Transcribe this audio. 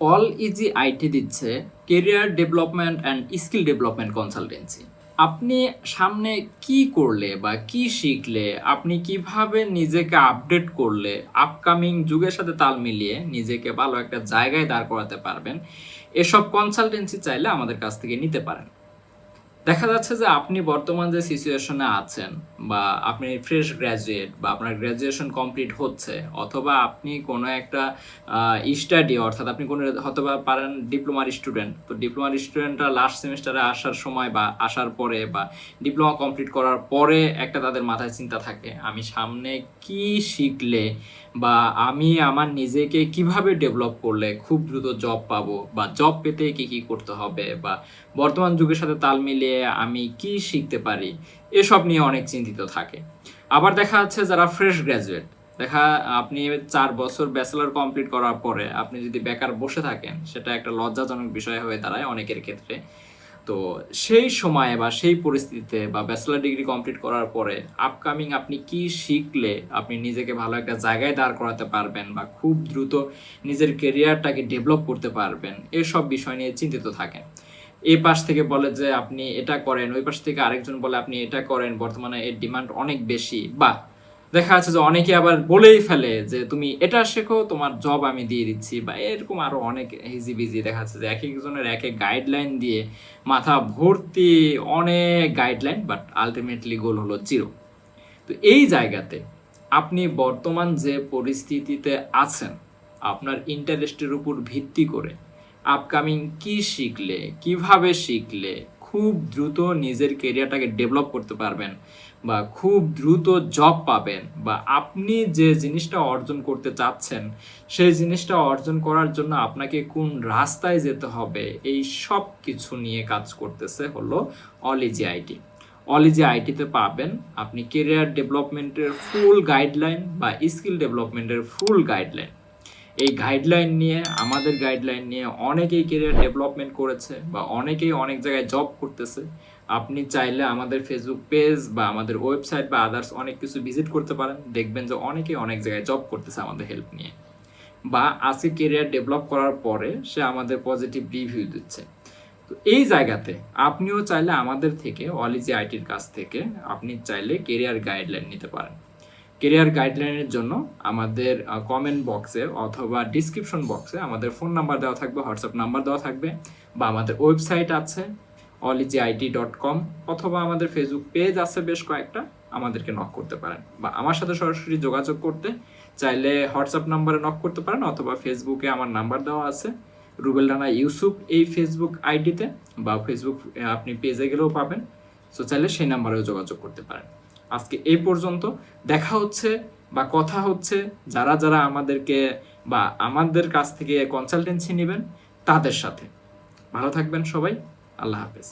All easy IT দিচ্ছে career development and skill development consultancy. আপনি সামনে কি করলে বা কি শিখলে, আপনি কিভাবে নিজেকে আপডেট করলে আপকামিং যুগের সাথে তাল মিলিয়ে নিজেকে ভালো একটা জায়গায় দাঁড় করাতে পারবেন, এসব কনসালটেন্সি চাইলে আমাদের কাছ থেকে নিতে পারেন। দেখা যাচ্ছে যে আপনি বর্তমান যে সিচুয়েশনে আছেন, বা আপনি ফ্রেশ গ্র্যাজুয়েট, বা আপনার গ্র্যাজুয়েশন কমপ্লিট হচ্ছে, অথবা আপনি কোনো একটা স্টাডি, অর্থাৎ আপনি কোনো হয়তোবা পারেন ডিপ্লোমার স্টুডেন্ট, তো ডিপ্লোমার স্টুডেন্টরা লাস্ট সেমিস্টারে আসার সময় বা আসার পরে বা ডিপ্লোমা কমপ্লিট করার পরে একটা তাদের মাথায় চিন্তা থাকে, আমি সামনে কি শিখলে বা আমি আমার নিজেকে কিভাবে ডেভেলপ করলে খুব দ্রুত জব পাবো, বা জব পেতে কি কি করতে হবে, বা বর্তমান যুগের সাথে তাল মিলিয়ে আমি কি শিখতে পারি, এসব নিয়ে অনেক চিন্তিত থাকে। আবার দেখা যাচ্ছে যারা ফ্রেশ গ্র্যাজুয়েট, আপনি 4 বছর ব্যাচেলর কমপ্লিট করার পরে আপনি যদি বেকার বসে থাকেন, সেটা একটা লজ্জাজনক বিষয় হয়ে দাঁড়ায় অনেকের ক্ষেত্রে। তো সেই সময়ে বা সেই পরিস্থিতিতে বা ব্যাচেলর ডিগ্রি কমপ্লিট করার পরে আপকামিং আপনি কি শিখলে আপনি নিজেকে ভালো একটা জায়গায় দাঁড় করাতে পারবেন বা খুব দ্রুত নিজের কেরিয়ারটাকে ডেভেলপ করতে পারবেন, এসব বিষয় নিয়ে চিন্তিত থাকেন। এই পাশ থেকে বলে যে আপনি এটা করেন, ওই পাশ থেকে আরেকজন বলে আপনি এটা করেন, বর্তমানে এর ডিমান্ড অনেক বেশি। বা দেখা যাচ্ছে যে অনেকে আবার বলেই ফেলে যে তুমি এটা শেখো, তোমার জব আমি দিয়ে দিচ্ছি, বা এরকম আরো অনেক হিজিবিজি। দেখা যাচ্ছে যে এক একজনের এক এক গাইডলাইন দিয়ে মাথা ভর্তি অনেক গাইডলাইন, বাট আলটিমেটলি গোল হলো জিরো। তো এই জায়গাতে আপনি বর্তমান যে পরিস্থিতিতে আছেন, আপনার ইন্টারেস্টের উপর ভিত্তি করে আপকামিং কি শিখলে, কিভাবে শিখলে খুব দ্রুত নিজের কেরিয়ারটাকে ডেভেলপ করতে পারবেন, বা খুব দ্রুত জব পাবেন, বা আপনি যে জিনিসটা অর্জন করতে চাচ্ছেন সেই জিনিসটা অর্জন করার জন্য আপনাকে কোন রাস্তায় যেতে হবে, এই সব কিছু নিয়ে কাজ করতেছে হলো all easy IT. All easy আইটিতে পাবেন আপনি কেরিয়ার ডেভেলপমেন্টের ফুল গাইডলাইন বা স্কিল ডেভেলপমেন্টের ফুল গাইডলাইন। এই গাইডলাইন নিয়ে, আমাদের গাইডলাইন নিয়ে অনেকেই কেরিয়ার ডেভেলপমেন্ট করেছে বা অনেকেই অনেক জায়গায় জব করতেছে। আপনি চাইলে আমাদের ফেসবুক পেজ বা আমাদের ওয়েবসাইট বা আদার্স অনেক কিছু ভিজিট করতে পারেন, দেখবেন যে অনেকেই অনেক জায়গায় জব করতেছে আমাদের হেল্প নিয়ে, বা আজকে কেরিয়ার ডেভেলপ করার পরে সে আমাদের পজিটিভ রিভিউ দিচ্ছে। তো এই জায়গাতে আপনিও চাইলে আমাদের থেকে, অল ইজি আইটির কাছ থেকে আপনি চাইলে কেরিয়ার গাইডলাইন নিতে পারেন। কেরিয়ার গাইডলাইনের জন্য আমাদের কমেন্ট বক্সে অথবা ডিসক্রিপশন বক্সে আমাদের ফোন নাম্বার দেওয়া থাকবে, হোয়াটসঅ্যাপ নাম্বার দেওয়া থাকবে, বা আমাদের ওয়েবসাইট আছে oligiit.com, অথবা আমাদের ফেসবুক পেজ আছে বেশ কয়েকটা, আমাদেরকে নক করতে পারেন। বা আমার সাথে সরাসরি যোগাযোগ করতে চাইলে হোয়াটসঅ্যাপ নাম্বারে নক করতে পারেন, অথবা ফেসবুকে আমার নাম্বার দেওয়া আছে রুবেল রানা ইউসুফ এই ফেসবুক আইডিতে, বা ফেসবুক আপনি পেজে গেলেও পাবেন। সো চাইলে সেই নাম্বারেও যোগাযোগ করতে পারেন। আজকে এই পর্যন্ত। দেখা হচ্ছে বা কথা হচ্ছে যারা যারা আমাদেরকে বা আমাদের কাছ থেকে কনসালটেন্সি নেবেন তাদের সাথে। ভালো থাকবেন সবাই। আল্লাহ হাফেজ।